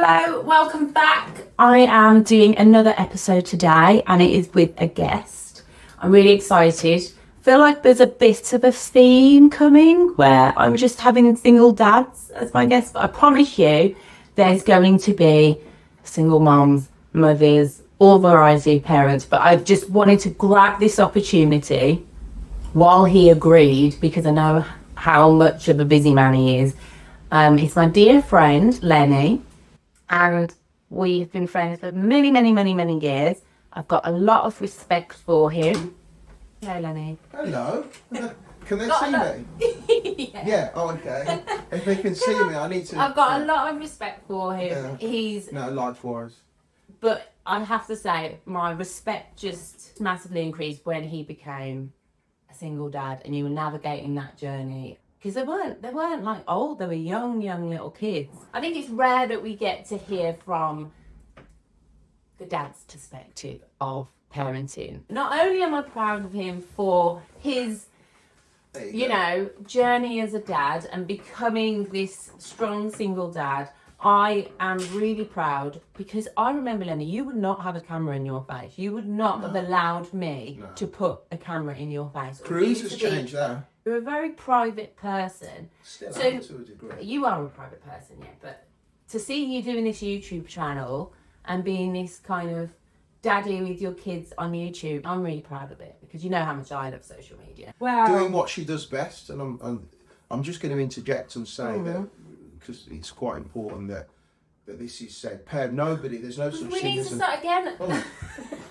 Hello, welcome back. I am doing another episode today and it is with a guest. I'm really excited. I feel like there's a bit of a theme coming where I'm just having single dads as my guests, but I promise you there's going to be single moms, mothers, all variety of parents, but I've just wanted to grab this opportunity while he agreed because I know how much of a busy man he is. He's my dear friend, Lenny. And we've been friends for many, many, many, many years. I've got a lot of respect for him. Hello, Lenny. Hello. Can they see me? Yeah. Oh, okay. If they can see me, I need to. I've got a lot of respect for him. Yeah. No, likewise. But I have to say, my respect just massively increased when he became a single dad and you were navigating that journey. Because they weren't like old, they were young little kids. I think it's rare that we get to hear from the dad's perspective of parenting. Not only am I proud of him for his, journey as a dad and becoming this strong single dad, I am really proud because I remember, Lenny, you would not have a camera in your face. You would not have allowed me to put a camera in your face. Cruise has changed that. You're a very private person. Still am to a degree. You are a private person, yeah. But to see you doing this YouTube channel and being this kind of daddy with your kids on YouTube, I'm really proud of it because you know how much I love social media. Well, doing what she does best, and I'm just going to interject and say that because it's quite important that this is said. There's no such thing as. We need to start again.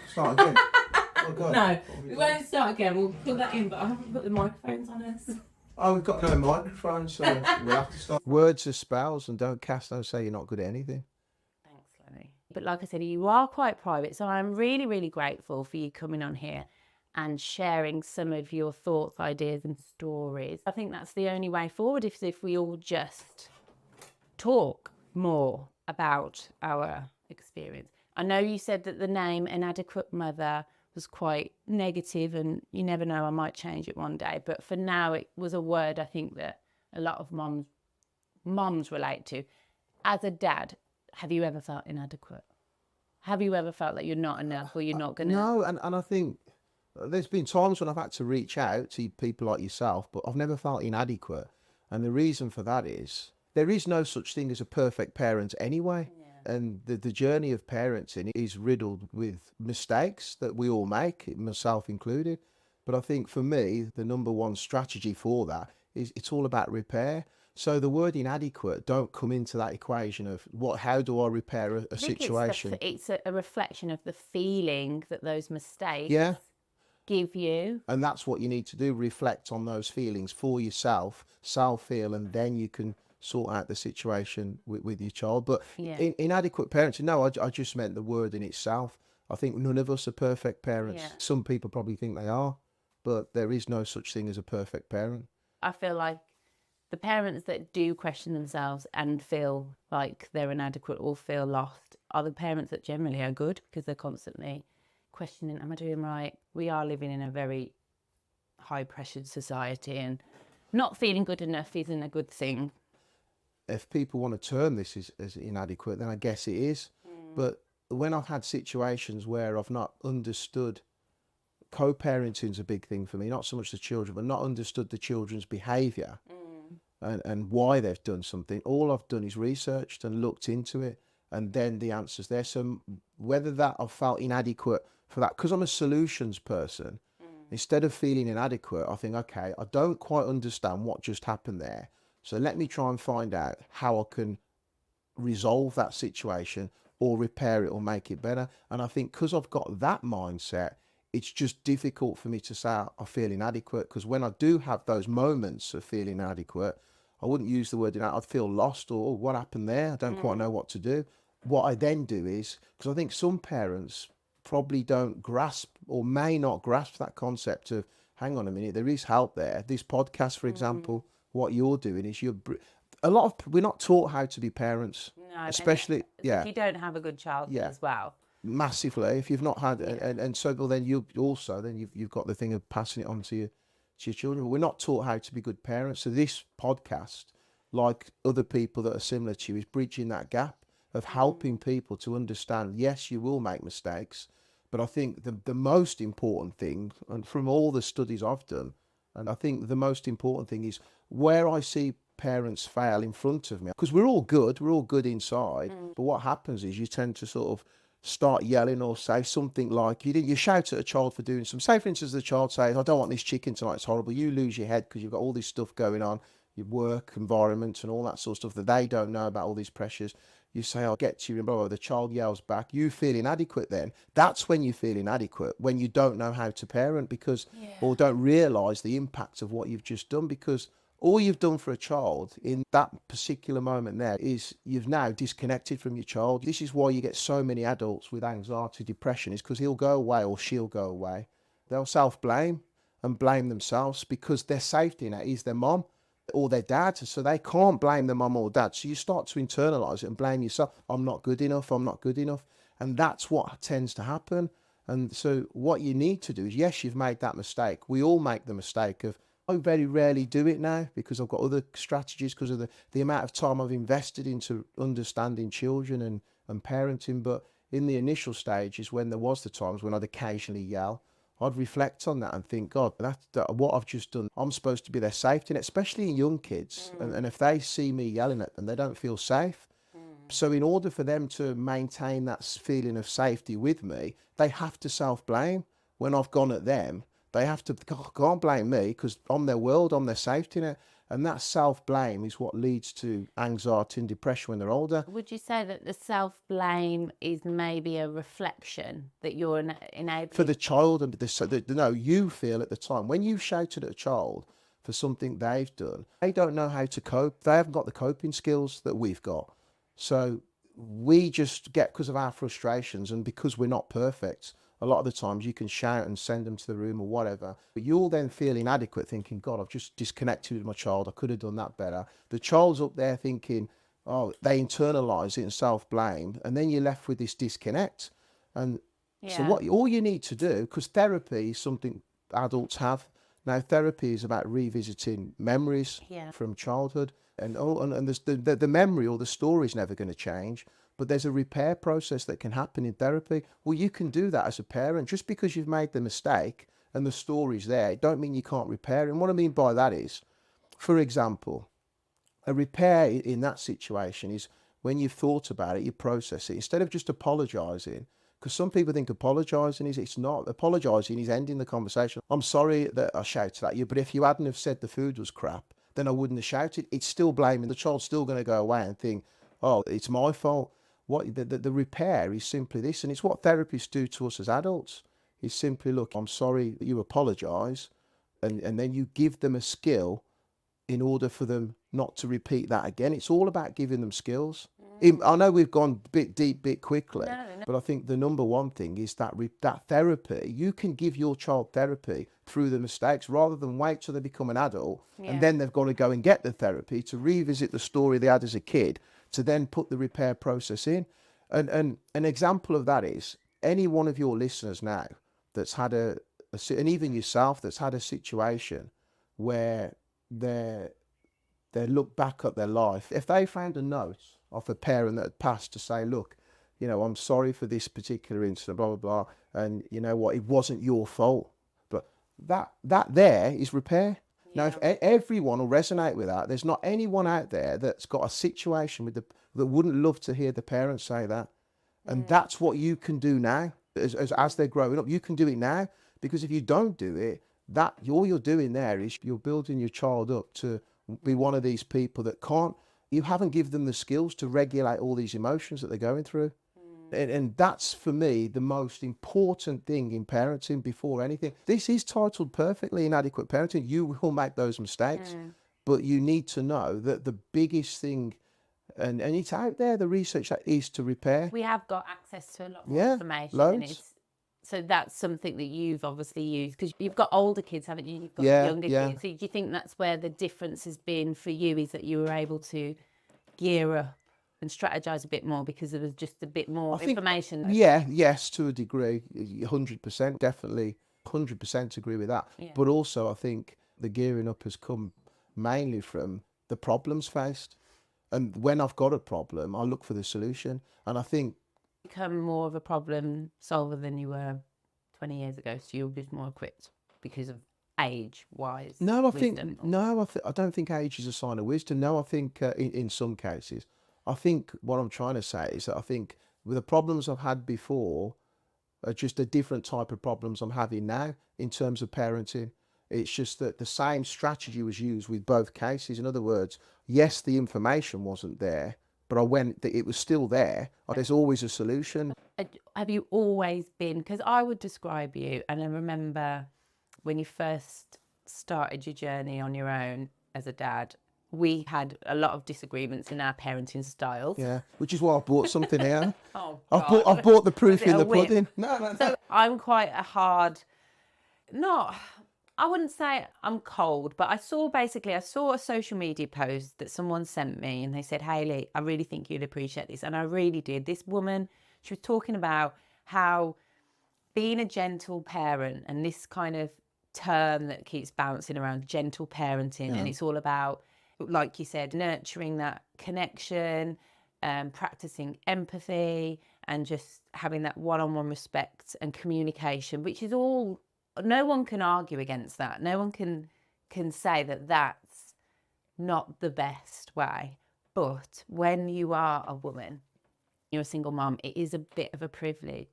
Start again. Oh, God. No, we won't start again. We'll put that in, but I haven't put the microphones on us. Oh, we've got no microphone, so we'll have to start. Words are spells, and don't say you're not good at anything. Thanks, Lenny. But like I said, you are quite private, so I'm really, really grateful for you coming on here and sharing some of your thoughts, ideas, and stories. I think that's the only way forward if we all just talk more about our experience. I know you said that the name Inadequate Mother was quite negative and you never know, I might change it one day, but for now it was a word I think that a lot of moms relate to. As a dad, have you ever felt inadequate? Have you ever felt like you're not enough or you're not gonna? No, and I think there's been times when I've had to reach out to people like yourself, but I've never felt inadequate, and the reason for that is there is no such thing as a perfect parent anyway. And the journey of parenting is riddled with mistakes that we all make, myself included. But I think for me, the number one strategy for that is it's all about repair. So the word inadequate don't come into that equation of how do I repair a situation? It's a reflection of the feeling that those mistakes give you. And that's what you need to do, reflect on those feelings for yourself, self-heal, and then you can sort out the situation with your child. But inadequate parenting, no, I just meant the word in itself. I think none of us are perfect parents. Some people probably think they are, but there is no such thing as a perfect parent. I feel like the parents that do question themselves and feel like they're inadequate or feel lost are the parents that generally are good because they're constantly questioning, am I doing right? We are living in a very high pressured society and not feeling good enough isn't a good thing. If people want to term this as inadequate, then I guess it is. But when I've had situations where I've not understood, co-parenting is a big thing for me, not so much the children, but not understood the children's behaviour and why they've done something. All I've done is researched and looked into it, and then the answer's there. So whether that I've felt inadequate for that, because I'm a solutions person, instead of feeling inadequate, I think, okay, I don't quite understand what just happened there. So let me try and find out how I can resolve that situation or repair it or make it better. And I think because I've got that mindset, it's just difficult for me to say I feel inadequate, because when I do have those moments of feeling inadequate, I wouldn't use the word inadequate. I'd feel lost or what happened there? I don't quite know what to do. What I then do is, because I think some parents probably don't grasp or may not grasp that concept of, hang on a minute, there is help there. This podcast, for example, what you're doing is we're not taught how to be parents, especially if you don't have a good childhood as well. Massively, if you've not had, and so well, then you've got the thing of passing it on to your children. But we're not taught how to be good parents. So this podcast, like other people that are similar to you, is bridging that gap of helping people to understand, yes, you will make mistakes, but I think the most important thing, and from all the studies I've done, and I think the most important thing is where I see parents fail in front of me, because we're all good inside, but what happens is you tend to sort of start yelling or say something like, you shout at a child for doing some, say for instance the child says, I don't want this chicken tonight, it's horrible. You lose your head because you've got all this stuff going on, your work environment and all that sort of stuff that they don't know about, all these pressures. You say, I'll get to you, and blah, blah, blah. The child yells back. You feel inadequate then. That's when you feel inadequate, when you don't know how to parent because, or don't realise the impact of what you've just done, because all you've done for a child in that particular moment there is you've now disconnected from your child. This is why you get so many adults with anxiety, depression, is because he'll go away or she'll go away. They'll self-blame and blame themselves because their safety net is their mom or their dad, so they can't blame the mum or dad. So you start to internalize it and blame yourself. I'm not good enough, I'm not good enough. And that's what tends to happen. And so what you need to do is, yes, you've made that mistake. We all make the mistake of, I very rarely do it now because I've got other strategies, because of the amount of time I've invested into understanding children and parenting. But in the initial stages, when there was the times when I'd occasionally yell, I'd reflect on that and think, God, that what I've just done, I'm supposed to be their safety net, especially in young kids. And if they see me yelling at them, they don't feel safe. So in order for them to maintain that feeling of safety with me, they have to self-blame. When I've gone at them, they have to, can't blame me because I'm their world, I'm their safety net. And that self-blame is what leads to anxiety and depression when they're older. Would you say that the self-blame is maybe a reflection that you're enabling? For the child, and no, you feel at the time, when you've shouted at a child for something they've done, they don't know how to cope. They haven't got the coping skills that we've got. So we just get, because of our frustrations and because we're not perfect, a lot of the times you can shout and send them to the room or whatever, but you'll then feel inadequate thinking, God, I've just disconnected with my child. I could have done that better. The child's up there thinking, oh, they internalize it and self-blame. And then you're left with this disconnect. And so all you need to do, because therapy is something adults have. Now, therapy is about revisiting memories from childhood. And the memory or the story is never going to change. But there's a repair process that can happen in therapy. Well, you can do that as a parent. Just because you've made the mistake and the story's there, it don't mean you can't repair it. And what I mean by that is, for example, a repair in that situation is when you've thought about it, you process it. Instead of just apologising, because some people think apologising is, it's not. Apologising is ending the conversation. I'm sorry that I shouted at you, but if you hadn't have said the food was crap, then I wouldn't have shouted. It's still blaming. The child's still going to go away and think, oh, it's my fault. What the repair is simply this, and it's what therapists do to us as adults. Is simply, look, I'm sorry that you apologise, and then you give them a skill in order for them not to repeat that again. It's all about giving them skills. I know we've gone bit deep, bit quickly, but I think the number one thing is that that therapy. You can give your child therapy through the mistakes rather than wait till they become an adult and then they've got to go and get the therapy to revisit the story they had as a kid, to then put the repair process in. And an example of that is any one of your listeners now that's had and even yourself that's had a situation where they look back at their life. If they found a note of a parent that had passed to say, look, you know, I'm sorry for this particular incident, blah, blah, blah, and you know what, it wasn't your fault. But that there is repair. Now, if everyone will resonate with that, there's not anyone out there that's got a situation with that wouldn't love to hear the parents say that. And that's what you can do now. As they're growing up, you can do it now. Because if you don't do it, all you're doing there is you're building your child up to be one of these people that you haven't given them the skills to regulate all these emotions that they're going through. And that's, for me, the most important thing in parenting before anything. This is titled perfectly Inadequate Parenting. You will make those mistakes, but you need to know that the biggest thing, and it's out there, the research, that is to repair. We have got access to a lot more information. Loads. So that's something that you've obviously used, because you've got older kids, haven't you? You've got younger kids. So do you think that's where the difference has been for you, is that you were able to gear up and strategize a bit more because there was just a bit more information? Yes, to a degree, 100%, definitely 100% agree with that. But also I think the gearing up has come mainly from the problems faced. And when I've got a problem, I look for the solution. And I think Become more of a problem solver than you were 20 years ago, so you're just more equipped because of age-wise no, wisdom. I don't think age is a sign of wisdom. No, I think in some cases, I think what I'm trying to say is that I think with the problems I've had before are just a different type of problems I'm having now in terms of parenting. It's just that the same strategy was used with both cases. In other words, yes, the information wasn't there, but it was still there. There's always a solution. Have you always been, because I would describe you, and I remember when you first started your journey on your own as a dad, we had a lot of disagreements in our parenting styles. Yeah, which is why I bought something here. Oh, I've bought the proof Was it in a the whip? pudding. No. So I'm quite a hard, not, I wouldn't say I'm cold, but I saw a social media post that someone sent me and they said, Hayley, I really think you'd appreciate this. And I really did. This woman, she was talking about how being a gentle parent, and this kind of term that keeps bouncing around, gentle parenting, and it's all about, like you said, nurturing that connection, practicing empathy, and just having that one-on-one respect and communication, which is all, no one can argue against that. No one can say that that's not the best way. But when you are a woman, you're a single mom, it is a bit of a privilege.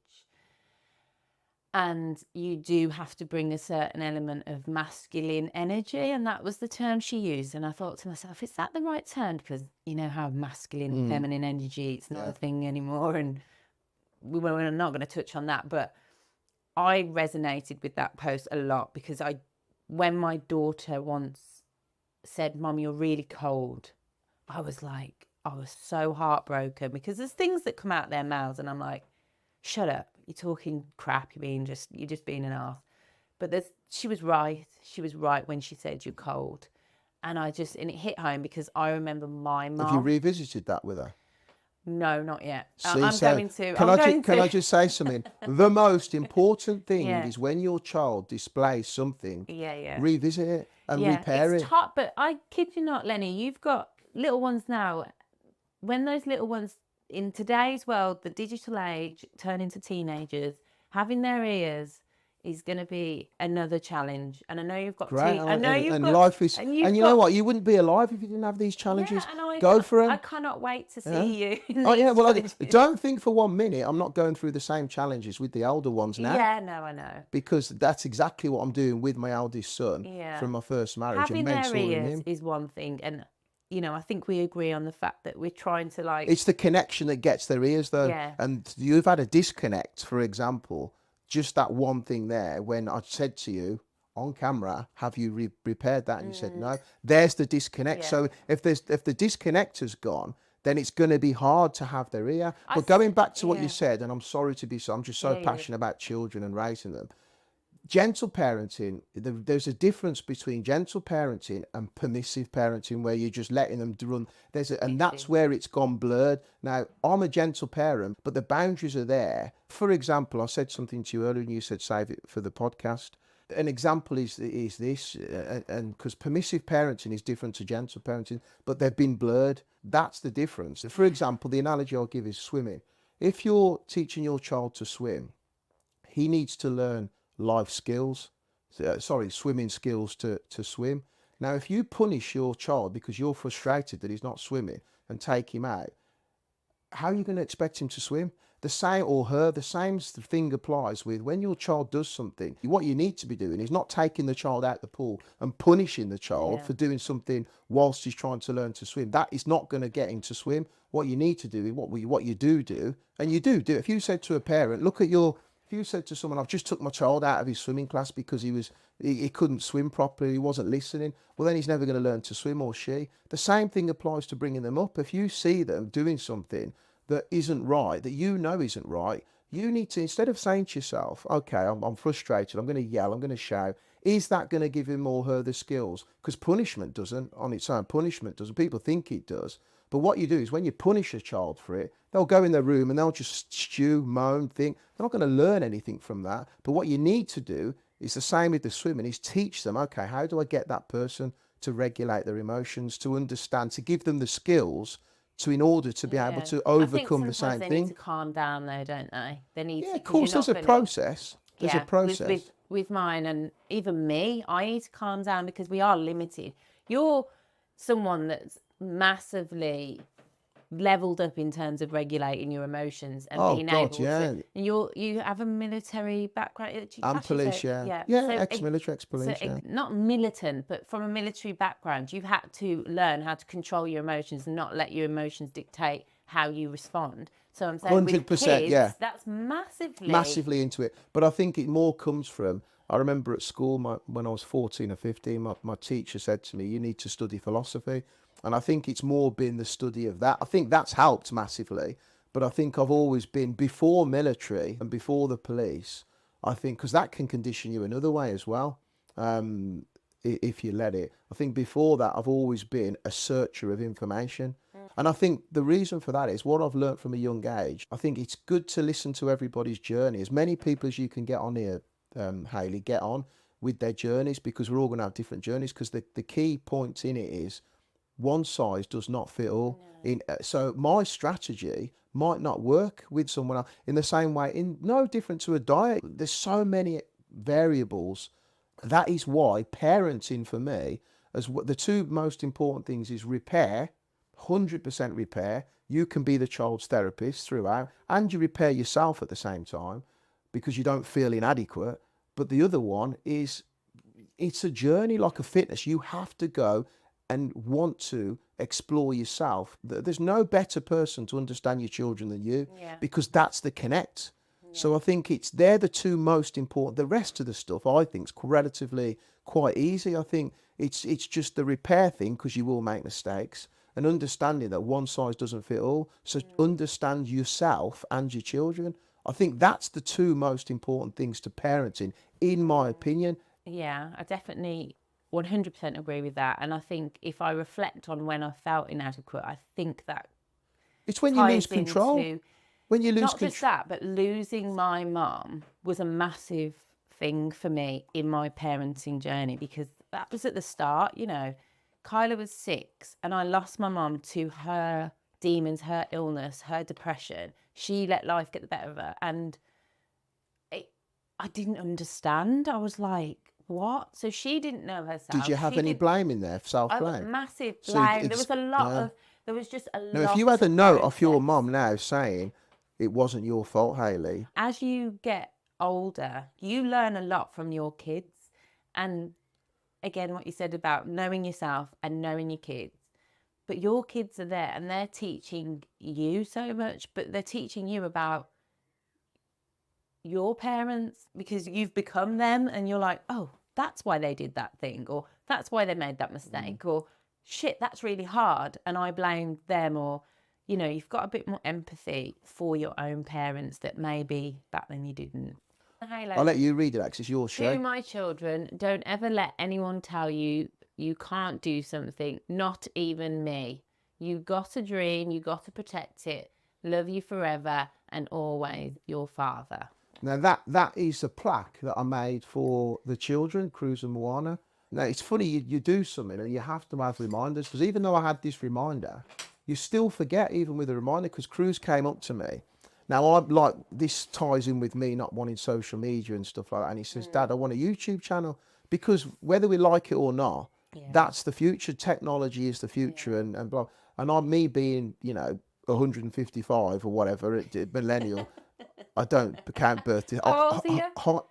And you do have to bring a certain element of masculine energy. And that was the term she used. And I thought to myself, is that the right term? Because you know how masculine, feminine energy, it's not a thing anymore. And we're not going to touch on that. But I resonated with that post a lot because when my daughter once said, Mum, you're really cold, I was so heartbroken because there's things that come out their mouths and I'm like, shut up, you're talking crap, you're just being an arse. But she was right. She was right when she said you're cold. And it hit home because I remember my mum. Have you revisited that with her? No, not yet. See, I'm so going to. Can I just say something? The most important thing Yeah. is when your child displays something, Yeah. revisit it and repair it's it. tough, but I kid you not, Lenny, you've got little ones now. When those little ones in today's world, the digital age, turn into teenagers, having their ears is going to be another challenge. And I know you've got Great. I know you've and got life is, and and you know what? You wouldn't be alive if you didn't have these challenges. Yeah, and Go for I them. cannot wait to see you. In Oh yeah, these well, challenges. don't think for 1 minute I'm not going through the same challenges with the older ones now. Yeah, no, I know. Because that's exactly what I'm doing with my eldest son from my first marriage. Having and their mentoring ears him. is one thing, and I think we agree on the fact that we're trying to like. It's the connection that gets their ears, though. Yeah. And you've had a disconnect, for example, just that one thing there. When I said to you on camera, "Have you repaired that?" and you said no. There's the disconnect. Yeah. So if the disconnect has gone, then it's going to be hard to have their ear. But going back to what you said, and I'm sorry to be so, I'm just so passionate about children and raising them. Gentle parenting, there's a difference between gentle parenting and permissive parenting where you're just letting them run. And that's where it's gone blurred. Now, I'm a gentle parent, but the boundaries are there. For example, I said something to you earlier and you said save it for the podcast. An example is this, and because permissive parenting is different to gentle parenting, but they've been blurred. That's the difference. For example, the analogy I'll give is swimming. If you're teaching your child to swim, he needs to learn life skills, swimming skills to swim. Now, if you punish your child because you're frustrated that he's not swimming and take him out, how are you going to expect him to swim? The same thing applies with when your child does something. What you need to be doing is not taking the child out the pool and punishing the child for doing something whilst he's trying to learn to swim. That is not going to get him to swim. What you need to do is what you do, and you do. If you said to a parent, if you said to someone, I've just took my child out of his swimming class because he couldn't swim properly, he wasn't listening, well, then he's never going to learn to swim, or she. The same thing applies to bringing them up. If you see them doing something that isn't right, that you know isn't right, you need to, instead of saying to yourself, okay, I'm frustrated, I'm going to yell, I'm going to shout, is that going to give him or her the skills? Because punishment doesn't, on its own, punishment doesn't. People think it does. But what you do is when you punish a child for it, they'll go in their room and they'll just stew, moan, think. They're not going to learn anything from that. But what you need to do is the same with the swimming, is teach them, okay, how do I get that person to regulate their emotions, to understand, to give them the skills in order to be able to overcome the same they thing. need to calm down though, don't they? They need Yeah, to, of course, there's a process. There's a process. With mine and even me, I need to calm down because we are limited. You're someone that's massively leveled up in terms of regulating your emotions and being able to. And you have a military background. I'm police, yeah. So Ex-military, ex-police, not militant, but from a military background, you've had to learn how to control your emotions and not let your emotions dictate how you respond. So I'm saying 100%, with kids, that's massively into it. But I think it more comes from, I remember at school, when I was 14 or 15, my teacher said to me, you need to study philosophy. And I think it's more been the study of that. I think that's helped massively. But I think I've always been, before military and before the police, I think, because that can condition you another way as well, if you let it. I think before that, I've always been a searcher of information. And I think the reason for that is what I've learned from a young age. I think it's good to listen to everybody's journey. As many people as you can get on here, Hayley, get on with their journeys, because we're all going to have different journeys. Because the key point in it is, one size does not fit all. So my strategy might not work with someone else in the same way, in no different to a diet. There's so many variables. That is why parenting for me, as the two most important things, is repair, 100% repair. You can be the child's therapist throughout, and you repair yourself at the same time because you don't feel inadequate. But the other one is, it's a journey like a fitness. You have to go and want to explore yourself. There's no better person to understand your children than you, because that's the connect. So I think they're the two most important. The rest of the stuff I think is relatively quite easy. I think it's just the repair thing, because you will make mistakes, and understanding that one size doesn't fit all. So understand yourself and your children. I think that's the two most important things to parenting, in my opinion. Yeah, I definitely 100% agree with that. And I think if I reflect on when I felt inadequate, I think that it's when you lose control. When you lose not just that, but losing my mum was a massive thing for me in my parenting journey, because that was at the start. You know, Kyla was 6 and I lost my mum to her demons, her illness, her depression. She let life get the better of her, and I didn't understand. I was like, what? So she didn't know herself. Did you have any blame in there, self-blame? Massive blame. There was a lot of, there was just a lot. Now, if you had a note off your mum now saying it wasn't your fault, Hayley. As you get older, you learn a lot from your kids. And again, what you said about knowing yourself and knowing your kids. But your kids are there and they're teaching you so much, but they're teaching you about your parents, because you've become them, and you're like, oh, that's why they did that thing, or that's why they made that mistake, or shit, that's really hard and I blamed them. Or, you know, you've got a bit more empathy for your own parents that maybe back then you didn't. I'll let you read it, because it's your show. To my children, don't ever let anyone tell you you can't do something, not even me. You got a dream, you got to protect it. Love you forever and always, your father. Now that is a plaque that I made for the children, Cruz and Moana. Now it's funny, you do something and you have to have reminders, because even though I had this reminder, you still forget even with a reminder, because Cruz came up to me. Now I'm like, this ties in with me not wanting social media and stuff like that, and he says, Dad, I want a YouTube channel, because whether we like it or not, that's the future. Technology is the future, and blah. And me being, 155 or whatever, millennial. I can't birthday. How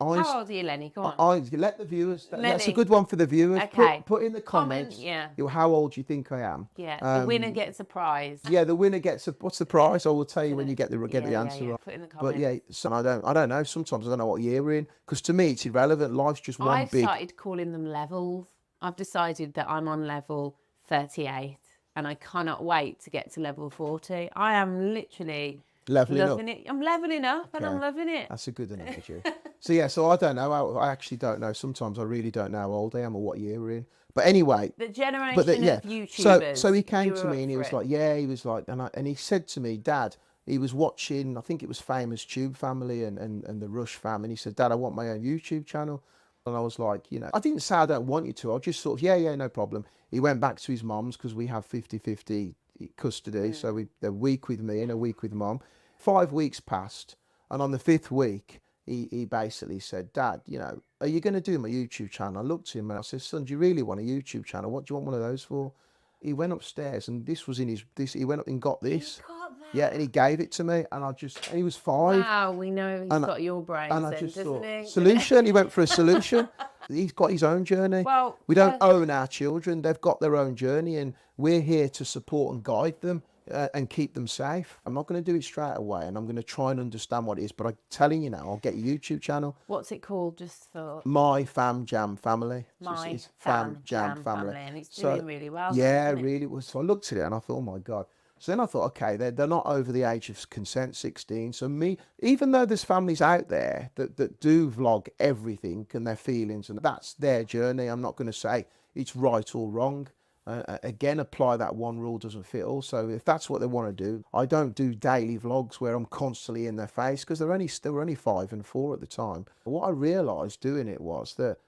old are you, Lenny? Go on. Let the viewers. That's a good one for the viewers. Okay. Put in the comments. How old do you think I am? Yeah. The winner gets a prize. Yeah, the winner gets what's the prize? I will tell you when you get the answer right. Put in the comments. But so I don't know. Sometimes I don't know what year we're in, because to me it's irrelevant. Life's just one big. I've started calling them levels. I've decided that I'm on level 38, and I cannot wait to get to level 40. I am literally. Loving it. I'm leveling up and I'm loving it. That's a good analogy. So I don't know. I actually don't know. Sometimes I really don't know how old I am or what year we're in. But anyway. The generation of YouTubers. So he came to me and he was like, and he said to me, Dad, he was watching, I think it was Famous Tube Family and the Rush Fam. And he said, Dad, I want my own YouTube channel. And I was like, I didn't say I don't want you to. I just sort of, no problem. He went back to his mum's, because we have 50-50 custody. So a week with me and a week with mum. 5 weeks passed, and on the 5th week, he basically said, "Dad, are you going to do my YouTube channel?" I looked at him and I said, "Son, do you really want a YouTube channel? What do you want one of those for?" He went upstairs, and this was in his. He went up and got this. Yeah, and he gave it to me, and and he was 5. Wow, we know he's got your brains And I then, just doesn't thought, he? solution. He went for a solution. He's got his own journey. Well, we don't own our children. They've got their own journey, and we're here to support and guide them and keep them safe. I'm not going to do it straight away, and I'm going to try and understand what it is. But I'm telling you now, I'll get a YouTube channel. What's it called? Just for My Fam Jam Family. My It's Fam Jam Family, and it's doing really well. Yeah, isn't it? really was. So I looked at it and I thought, oh my God. So then I thought, okay, they're not over the age of consent, 16. So even though there's families out there that do vlog everything and their feelings, and that's their journey, I'm not going to say it's right or wrong. Again, apply that one rule doesn't fit all. So if that's what they want to do, I don't do daily vlogs where I'm constantly in their face, because they were only 5 and 4 at the time. But what I realised doing it was that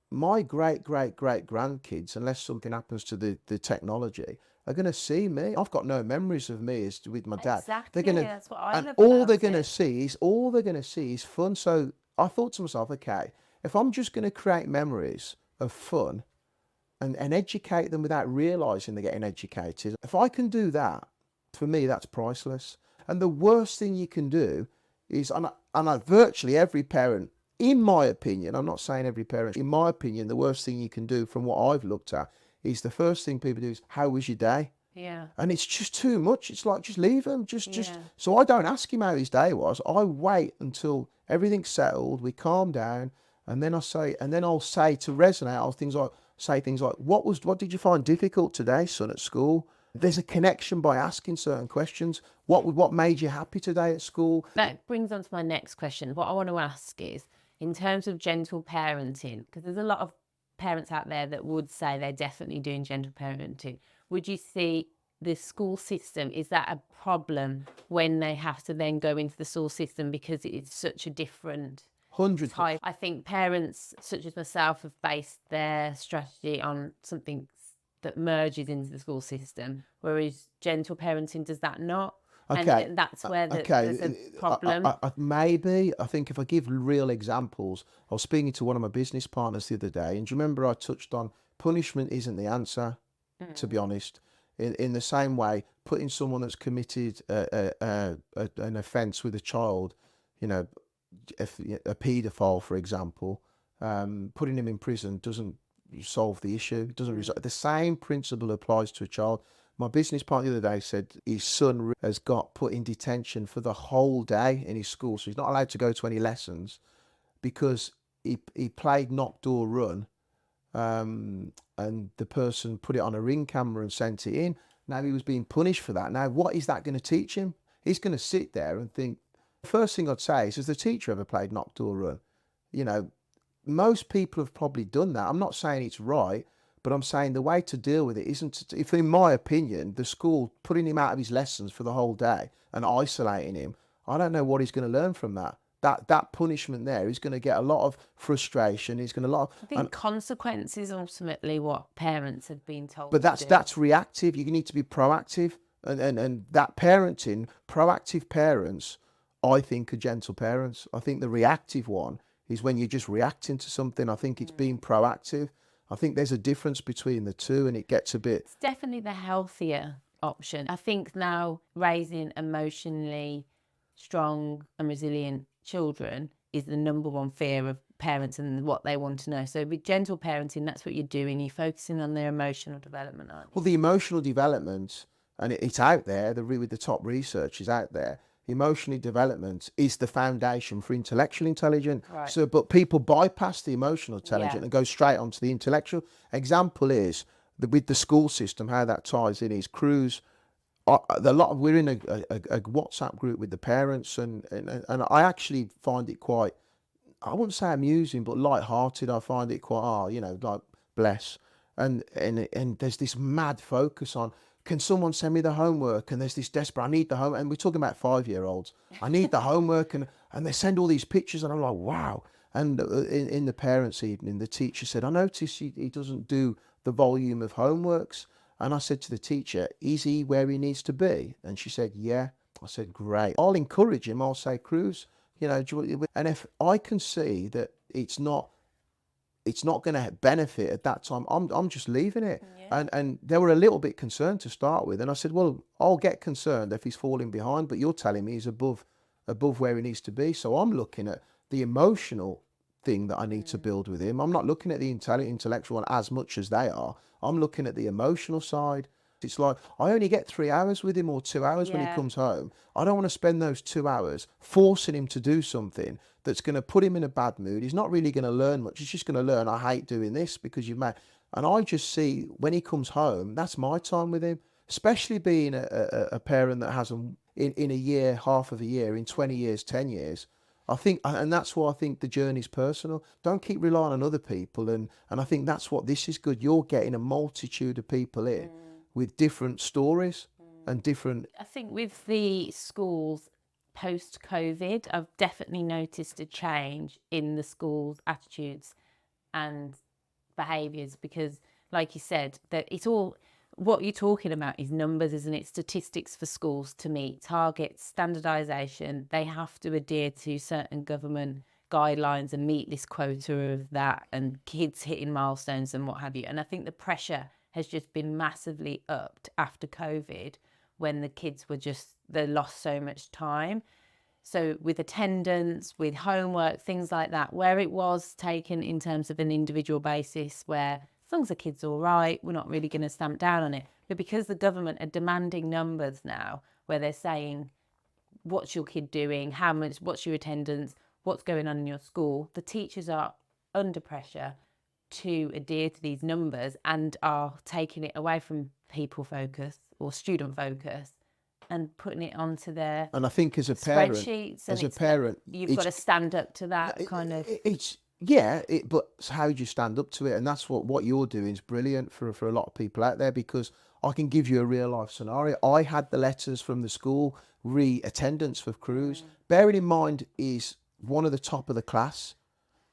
my great grandkids, unless something happens to the technology, are going to see me. I've got no memories of me as with my dad. Exactly. That's what I and love all about they're going to it. see is fun. So I thought to myself, okay, if I'm just going to create memories of fun and educate them without realising they're getting educated, if I can do that, for me, that's priceless. And the worst thing you can do is, virtually every parent, in my opinion, I'm not saying every parent, in my opinion, the worst thing you can do from what I've looked at is the first thing people do is, how was your day? Yeah. And it's just too much. It's like, just leave him. Just. Yeah. So I don't ask him how his day was. I wait until everything's settled, we calm down, and then I'll say to resonate, say things like, what did you find difficult today, son, at school? There's a connection by asking certain questions. What made you happy today at school? That brings on to my next question. What I want to ask is, in terms of gentle parenting, because there's a lot of parents out there that would say they're definitely doing gentle parenting. Would you see the school system, is that a problem when they have to then go into the school system because it's such a different type? I think parents such as myself have based their strategy on something that merges into the school system, whereas gentle parenting does that not? Okay. And that's where there's a problem. Maybe. I think if I give real examples, I was speaking to one of my business partners the other day, and do you remember I touched on punishment isn't the answer, to be honest. In the same way, putting someone that's committed an offence with a child, a paedophile, for example, putting him in prison doesn't solve the issue. It doesn't resolve. The same principle applies to a child. My business partner the other day said his son has got put in detention for the whole day in his school, so he's not allowed to go to any lessons because he played knock door run, and the person put it on a ring camera and sent it in. Now he was being punished for that. Now what is that going to teach him? He's going to sit there and think. The first thing I'd say is, has the teacher ever played knock door run? Most people have probably done that. I'm not saying it's right, but I'm saying the way to deal with it isn't if, in my opinion, the school putting him out of his lessons for the whole day and isolating him, I don't know what he's going to learn from that. That punishment there is going to get a lot of frustration. He's going to I think consequence is ultimately what parents have been told. But that's reactive. You need to be proactive, and that parenting, proactive parents, I think, are gentle parents. I think the reactive one is when you're just reacting to something. I think it's being proactive. I think there's a difference between the two, and it gets a bit... It's definitely the healthier option. I think now raising emotionally strong and resilient children is the number one fear of parents and what they want to know. So with gentle parenting, that's what you're doing. You're focusing on their emotional development, aren't you? Well, the emotional development, and it's out there, with the top research is out there. Emotional development is the foundation for intellectual intelligence. Right. So, but people bypass the emotional intelligence and go straight onto the intellectual. Example is with the school system, how that ties in is Cruz. We're in a WhatsApp group with the parents, and I actually find it quite, I wouldn't say amusing, but light-hearted. I find it quite, like bless. And there's this mad focus on, can someone send me the homework? And there's this desperate, I need the homework. And we're talking about 5-year-olds. I need the homework. And they send all these pictures, and I'm like, wow. And in the parents' evening, the teacher said, I notice he doesn't do the volume of homeworks. And I said to the teacher, is he where he needs to be? And she said, yeah. I said, great. I'll encourage him. I'll say, Cruz, you know, and if I can see that it's not going to benefit at that time, I'm just leaving it. And they were a little bit concerned to start with. And I said, well, I'll get concerned if he's falling behind, but you're telling me he's above where he needs to be. So I'm looking at the emotional thing that I need to build with him. I'm not looking at the intellectual one as much as they are. I'm looking at the emotional side. It's like, I only get 3 hours with him or 2 hours when he comes home. I don't want to spend those 2 hours forcing him to do something that's going to put him in a bad mood. He's not really going to learn much. He's just going to learn, I hate doing this because you've made. And I just see when he comes home, that's my time with him, especially being a parent that has him in a year, half of a year, in 20 years, 10 years. I think, and that's why I think the journey's personal. Don't keep relying on other people. And I think that's what this is good. You're getting a multitude of people in with different stories and different. I think with the schools post-COVID, I've definitely noticed a change in the schools' attitudes and behaviours because, like you said, that it's all what you're talking about is numbers, isn't it? Statistics for schools to meet targets, standardisation. They have to adhere to certain government guidelines and meet this quota of that, and kids hitting milestones and what have you. And I think the pressure has just been massively upped after COVID when the kids were they lost so much time. So with attendance, with homework, things like that, where it was taken in terms of an individual basis, where as long as the kid's all right, we're not really going to stamp down on it. But because the government are demanding numbers now, where they're saying, what's your kid doing? How much? What's your attendance? What's going on in your school? The teachers are under pressure to adhere to these numbers and are taking it away from people focus or student focus and putting it onto their And I think as a parent, spreadsheets. You've got to stand up to that kind of. But how do you stand up to it? And that's what you're doing is brilliant for a lot of people out there, because I can give you a real life scenario. I had the letters from the school attendance for Cruz. Bearing in mind, he's one of the top of the class.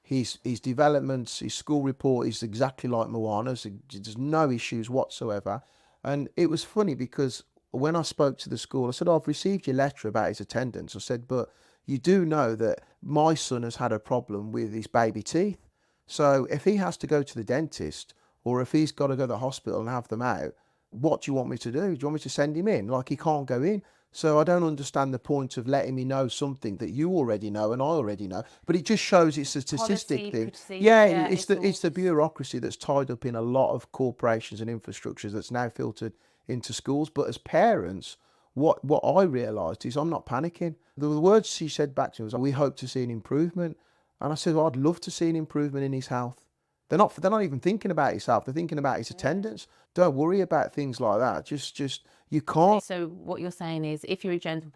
His developments, his school report is exactly like Moana's. There's no issues whatsoever. And it was funny because when I spoke to the school, I said, I've received your letter about his attendance. I said, but you do know that my son has had a problem with his baby teeth. So if he has to go to the dentist, or if he's got to go to the hospital and have them out, what do you want me to do? Do you want me to send him in? Like, he can't go in. So I don't understand the point of letting me know something that you already know and I already know. But it just shows it's a statistic thing. Yeah, it's the bureaucracy that's tied up in a lot of corporations and infrastructures that's now filtered into schools. But as parents, what I realised is I'm not panicking. The words she said back to me was, we hope to see an improvement. And I said, well, I'd love to see an improvement in his health. They're not even thinking about his health. They're thinking about his attendance. Don't worry about things like that. Just you can't. So what you're saying is, if you're a gentle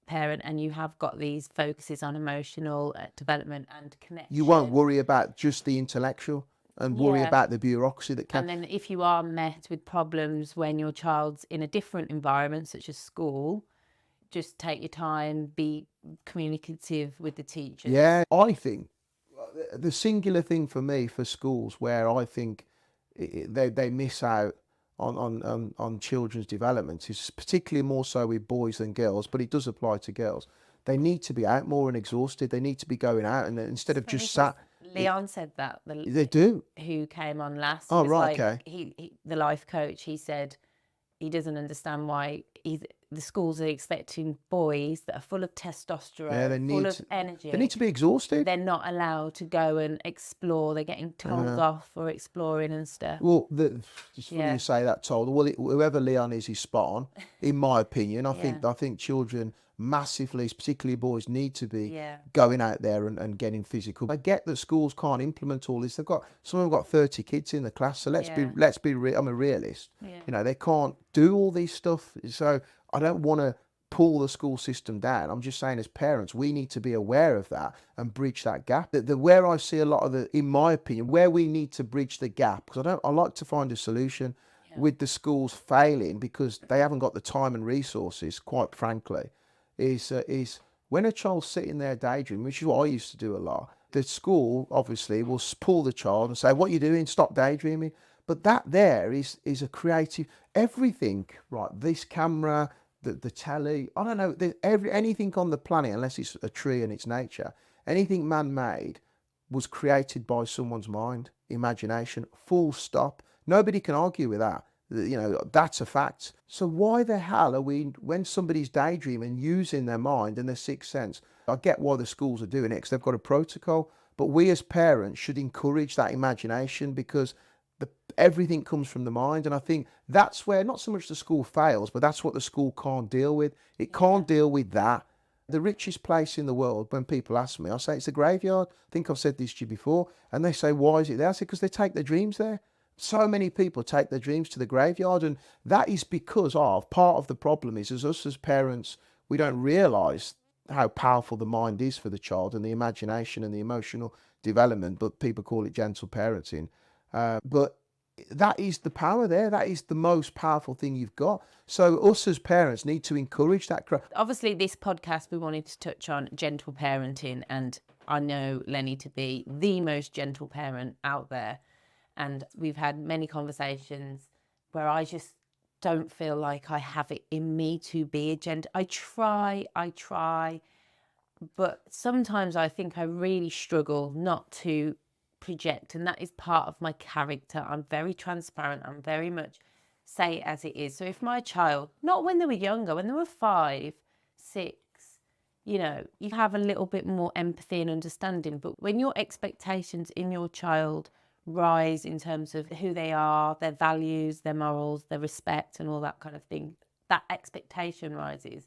parent and you have got these focuses on emotional development and connection, you won't worry about just the intellectual and worry about the bureaucracy that can. And then if you are met with problems when your child's in a different environment, such as school, just take your time, be communicative with the teachers. Yeah, I think the singular thing for me for schools where I think they miss out on children's development is particularly more so with boys than girls, but it does apply to girls. They need to be out more and exhausted. They need to be going out, and instead of just sat. Leon said that. They do. Who came on last? Oh, right, like, okay. He the life coach. He said he doesn't understand why the schools are expecting boys that are full of testosterone, full of energy. They need to be exhausted. They're not allowed to go and explore. They're getting told off for exploring and stuff. Well, just when you say that, told. Well, whoever Leon is, he's spot on. In my opinion, I think children massively, particularly boys, need to be going out there and getting physical. I get that schools can't implement all this. Some of them got 30 kids in the class, so let's be I'm a realist. You know, they can't do all this stuff. So I don't want to pull the school system down. I'm just saying, as parents, we need to be aware of that and bridge that gap. Where I see a lot of in my opinion, where we need to bridge the gap, because I like to find a solution with the schools failing because they haven't got the time and resources, quite frankly, is when a child's sitting there daydreaming, which is what I used to do a lot. The school obviously will pull the child and say, what are you doing? Stop daydreaming. But that there is a creative, everything, right? This camera, the telly, I don't know, anything on the planet, unless it's a tree and it's nature, anything man-made was created by someone's mind, imagination, full stop. Nobody can argue with that. You know, that's a fact. So why the hell are we, when somebody's daydreaming, using their mind and their sixth sense? I get why the schools are doing it, because they've got a protocol, but we as parents should encourage that imagination, because everything comes from the mind. And I think that's where not so much the school fails, but that's what the school can't deal with. It can't deal with that. The richest place in the world, when people ask me, I say it's a graveyard. I think I've said this to you before. And they say, why is it there? I say, because they take their dreams there. So many people take their dreams to the graveyard. And that is because of, part of the problem is, as us as parents, we don't realise how powerful the mind is for the child, and the imagination and the emotional development, but people call it gentle parenting. But that is the power there. That is the most powerful thing you've got. So us as parents need to encourage that. Obviously, this podcast, we wanted to touch on gentle parenting, and I know Lenny to be the most gentle parent out there. And we've had many conversations where I just don't feel like I have it in me to be a gentle. I try, but sometimes I think I really struggle not to project, and that is part of my character. I'm very transparent. I'm very much say it as it is. So if my child, not when they were younger, when they were 5, 6, you know, you have a little bit more empathy and understanding. But when your expectations in your child rise in terms of who they are, their values, their morals, their respect, and all that kind of thing, that expectation rises,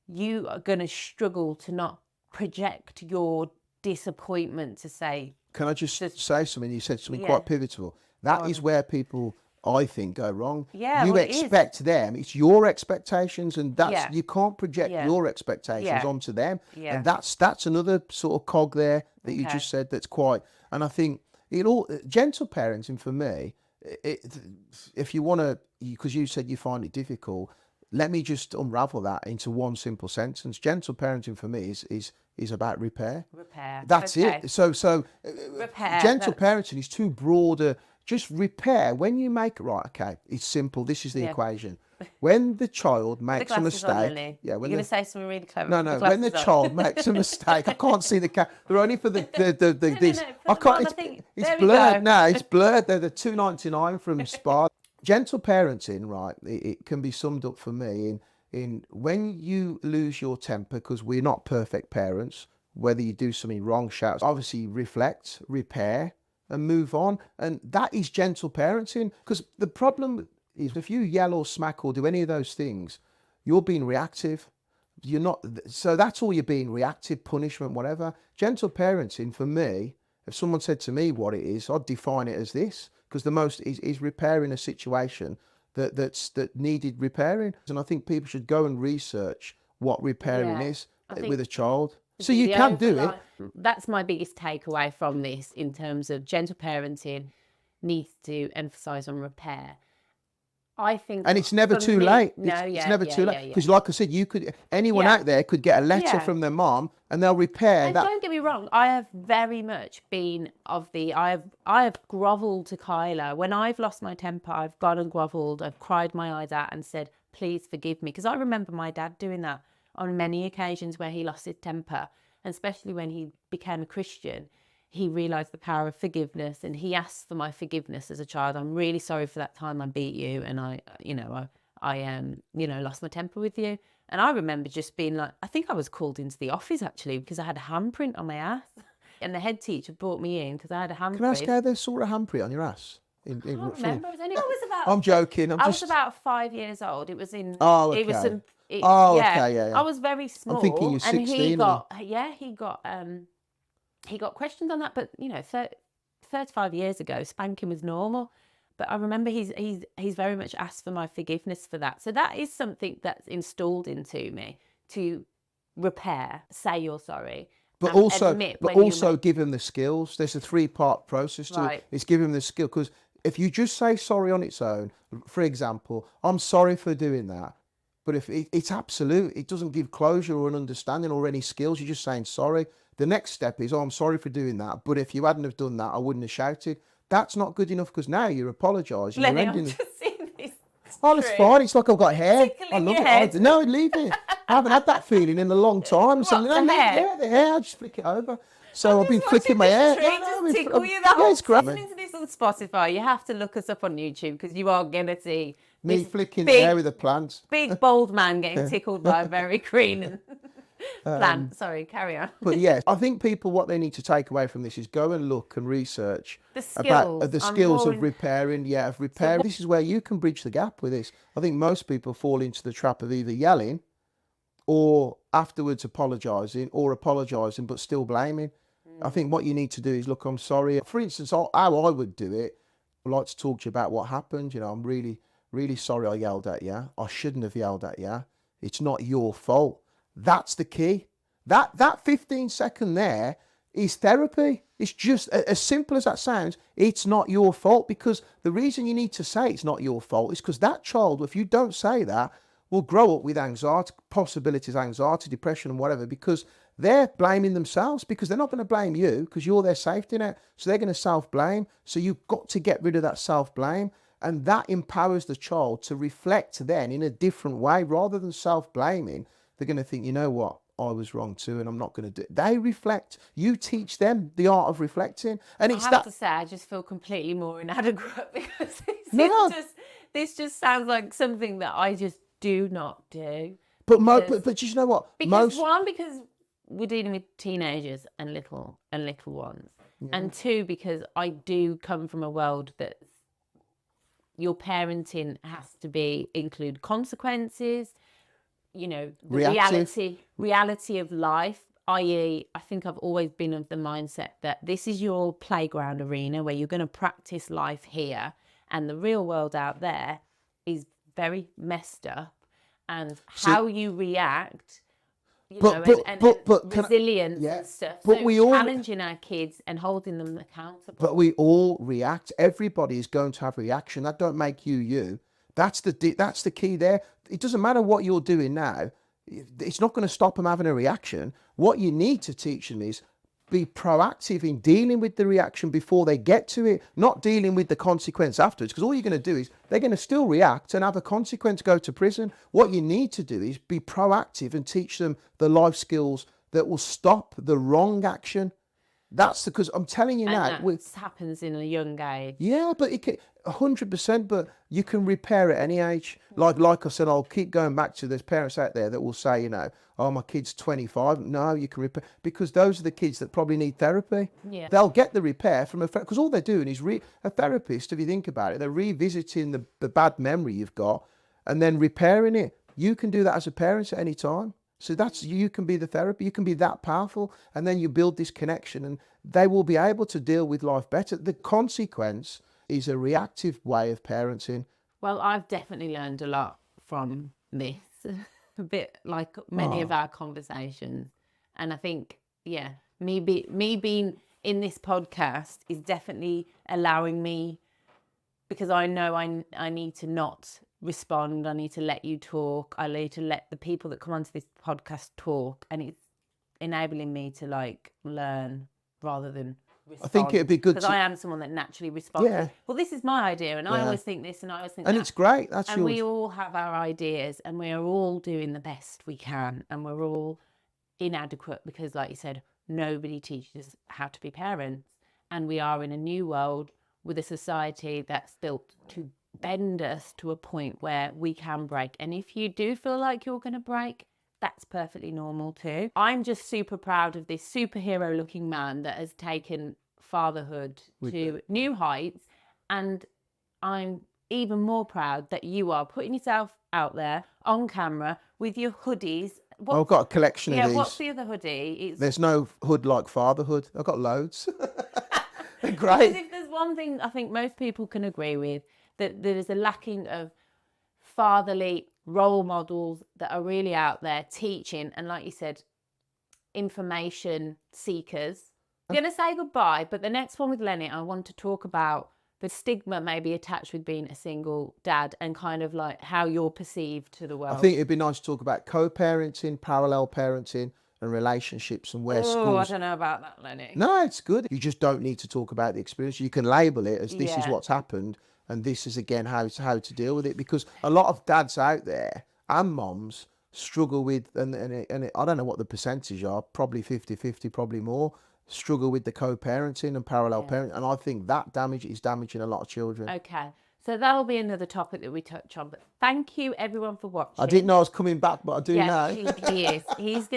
you are going to struggle to not project your disappointment to say. Can I just say something? You said something quite pivotal. That is where people, I think, go wrong. Yeah, you well, expect them. It's your expectations, and that's you can't project your expectations onto them. And that's another sort of cog there that you just said. That's quite. And I think it all gentle parenting for me. If you want to, because you said you find it difficult, let me just unravel that into one simple sentence. Gentle parenting for me is about repair. Repair. That's it. So repair. Gentle parenting is too broad. Just repair. When you make right, okay, it's simple. This is the equation. When the child makes a mistake, you're going to say something really clever. No. When the child makes a mistake, I can't see the cat. They're only for the this. I can't. It's blurred. No, it's blurred. They're the $2.99 from Spar. Gentle parenting, right? It can be summed up for me in when you lose your temper, because we're not perfect parents. Whether you do something wrong, shout. Obviously, reflect, repair, and move on. And that is gentle parenting. Because the problem is, if you yell or smack or do any of those things, you're being reactive. You're not. So that's all you're being, reactive, punishment, whatever. Gentle parenting for me, if someone said to me what it is, I'd define it as this. Because the most is repairing a situation that needed repairing. And I think people should go and research what repairing is with a child. So you can do it. That's my biggest takeaway from this, in terms of gentle parenting needs to emphasize on repair. I think, and it's never too late. No, it's never too late, because, like I said, anyone out there could get a letter from their mom, and they'll repair and that. Don't get me wrong, I have very much been of the. I have grovelled to Kyla when I've lost my temper. I've gone and grovelled. I've cried my eyes out and said, "Please forgive me," because I remember my dad doing that on many occasions where he lost his temper, and especially when he became a Christian. He realised the power of forgiveness, and he asked for my forgiveness as a child. I'm really sorry for that time I beat you, and I lost my temper with you. And I remember just being like, I think I was called into the office actually because I had a handprint on my ass, and the head teacher brought me in because I had a handprint. Can I ask how they saw a handprint on your ass? I can't remember. I'm joking. I was about 5 years old. It was in. Oh, okay. It was some. Okay. I was very small. I'm thinking you're 16. And he got questions on that, but 35 years ago, spanking was normal. But I remember he's very much asked for my forgiveness for that. So that is something that's installed into me, to repair, say you're sorry, but also give him the skills. There's a 3-part process to it. It's give him the skill, because if you just say sorry on its own, for example, I'm sorry for doing that. But if it's absolute, it doesn't give closure or an understanding or any skills. You're just saying sorry. The next step is, I'm sorry for doing that, but if you hadn't have done that, I wouldn't have shouted. that's not good enough because now you're apologising. Lenny, you're I'm ending. just seeing this. Oh, it's fine. It's like I've got hair. Tickling I love your it. head. No, leave it. I haven't had that feeling in a long time. So, What, no, the hair? Yeah, the hair. I just flick it over. So I've been Just flicking watching my this hair. tree just tickle you the whole yeah, it's great. listening to this on Spotify. You have to look us up on YouTube because you are going to see Me this flicking big, hair with a plant. big bald man getting tickled by a very green plant. Sorry, carry on. But yes, I think people, what they need to take away from this is go and look and research The about skills. the I'm skills more of in- repairing. Yeah, of repairing. This is where you can bridge the gap with this. I think most people fall into the trap of either yelling or afterwards apologising or apologising but still blaming. I think what you need to do is, look, I'm sorry. For instance, how I would do it, I'd like to talk to you about what happened. You know, I'm really, really sorry I yelled at you. I shouldn't have yelled at you. It's not your fault. That's the key. That 15-second there is therapy. It's just as simple as that sounds. It's not your fault, because the reason you need to say it's not your fault is because that child, if you don't say that, will grow up with anxiety, possibilities, anxiety, depression, and whatever, because they're blaming themselves, because they're not going to blame you because you're their safety net. So they're going to self-blame. So you've got to get rid of that self-blame. And that empowers the child to reflect then in a different way. Rather than self-blaming, they're going to think, you know what? I was wrong too, and I'm not going to do it. They reflect. You teach them the art of reflecting. And I it's have that. to say, I just feel completely more inadequate because No. this just sounds like something that I just do not do. But you know what? Because we're dealing with teenagers and little ones, and two, because I do come from a world that your parenting has to include consequences. You know, the reality of life, i.e., I think I've always been of the mindset that this is your playground arena where you're going to practice life here, and the real world out there is very messed up, and how you react, resilience and stuff. But so we all challenging our kids and holding them accountable. But we all react. Everybody is going to have reaction. That don't make you. That's the key there. It doesn't matter what you're doing now. It's not going to stop them having a reaction. What you need to teach them is be proactive in dealing with the reaction before they get to it, not dealing with the consequence afterwards. Because all you're going to do is they're going to still react and have a consequence, go to prison. What you need to do is be proactive and teach them the life skills that will stop the wrong action. That's because I'm telling you now. And that happens in a young age. Yeah, but it can 100%. But you can repair at any age. Like I said, I'll keep going back to there's parents out there that will say, you know, oh, my kid's 25. No, you can repair, because those are the kids that probably need therapy. Yeah, they'll get the repair from because all they're doing is a therapist. If you think about it, they're revisiting the bad memory you've got and then repairing it. You can do that as a parent at any time. So you can be the therapy, you can be that powerful, and then you build this connection and they will be able to deal with life better. The consequence is a reactive way of parenting. Well, I've definitely learned a lot from this, a bit like many of our conversations. And I think, me being in this podcast is definitely allowing me, because I know I need to not respond. I need to let you talk. I need to let the people that come onto this podcast talk, and it's enabling me to learn rather than respond. I think it'd be good because I am someone that naturally responds. Yeah. Well, this is my idea, and I always think this, and I always think and that. It's great. That's and yours. we all have our ideas, and we are all doing the best we can, and we're all inadequate because, like you said, nobody teaches how to be parents, and we are in a new world with a society that's built to bend us to a point where we can break. And if you do feel like you're going to break, that's perfectly normal too. I'm just super proud of this superhero looking man that has taken fatherhood to new heights, and I'm even more proud that you are putting yourself out there on camera with your hoodies. I've got a collection of these. What's the other hoodie? There's no hood like fatherhood. I've got loads. They're great. Because if there's one thing I think most people can agree with, that there is a lacking of fatherly role models that are really out there teaching, and like you said, information seekers. I'm going to say goodbye, but the next one with Lenny, I want to talk about the stigma maybe attached with being a single dad and kind of how you're perceived to the world. I think it'd be nice to talk about co-parenting, parallel parenting, and relationships and where Oh, I schools. don't know about that, Lenny. No, it's good. You just don't need to talk about the experience. You can label it as this is Yeah. what's happened, and this is again how to deal with it. Because a lot of dads out there and moms struggle with, and I don't know what the percentage are, probably 50-50, probably more, struggle with the co-parenting and parallel parenting, and I think that is damaging a lot of children. Okay. So that'll be another topic that we touch on. But thank you everyone for watching. I didn't know I was coming back, but I do now. He is.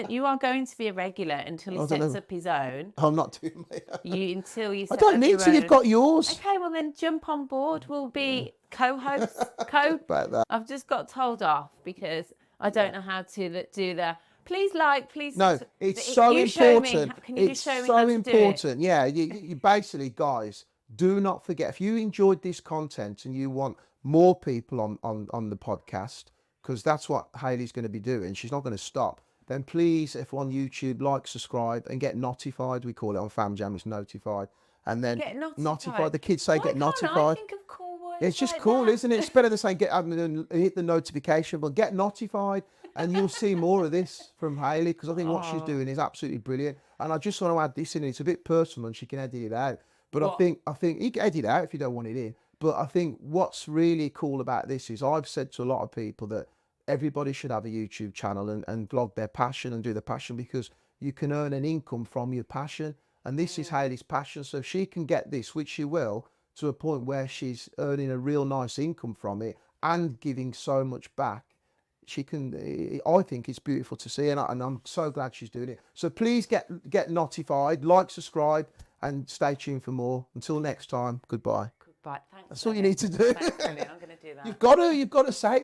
You are going to be a regular until he sets up his own. I'm not doing my own. Until you. I Set don't up need your to. You've own. got yours. Okay, well then jump on board. We'll be co-hosts. About that. I've just got told off because I don't know how to do the. Please please. No, it's you so show me- important. Can you It's just show me so how to do it? important. Yeah, you basically, guys, do not forget, if you enjoyed this content and you want more people on the podcast, because that's what Hayley's going to be doing, she's not going to stop, then please, if on YouTube, like, subscribe, and get notified. We call it on Fam Jam, it's notified. And then Get notified. The kids say Why get can't I notified. think of cool words It's just like cool, that? isn't it? It's better than saying hit the notification, but get notified, and you'll see more of this from Hayley, because I think what she's doing is absolutely brilliant. And I just want to add this in. It's a bit personal, and she can edit it out. But I think you can edit it out if you don't want it in. But I think what's really cool about this is I've said to a lot of people that everybody should have a YouTube channel and vlog their passion and do the passion, because you can earn an income from your passion. And this is Hayley's passion. So if she can get this, which she will, to a point where she's earning a real nice income from it and giving so much back, she can. I think it's beautiful to see, and I'm so glad she's doing it. So please get notified, like, subscribe, and stay tuned for more. Until next time, goodbye. Goodbye. Thanks. That's all you need to do. Thanks, Lenny. I'm going to do that. You've got to say it.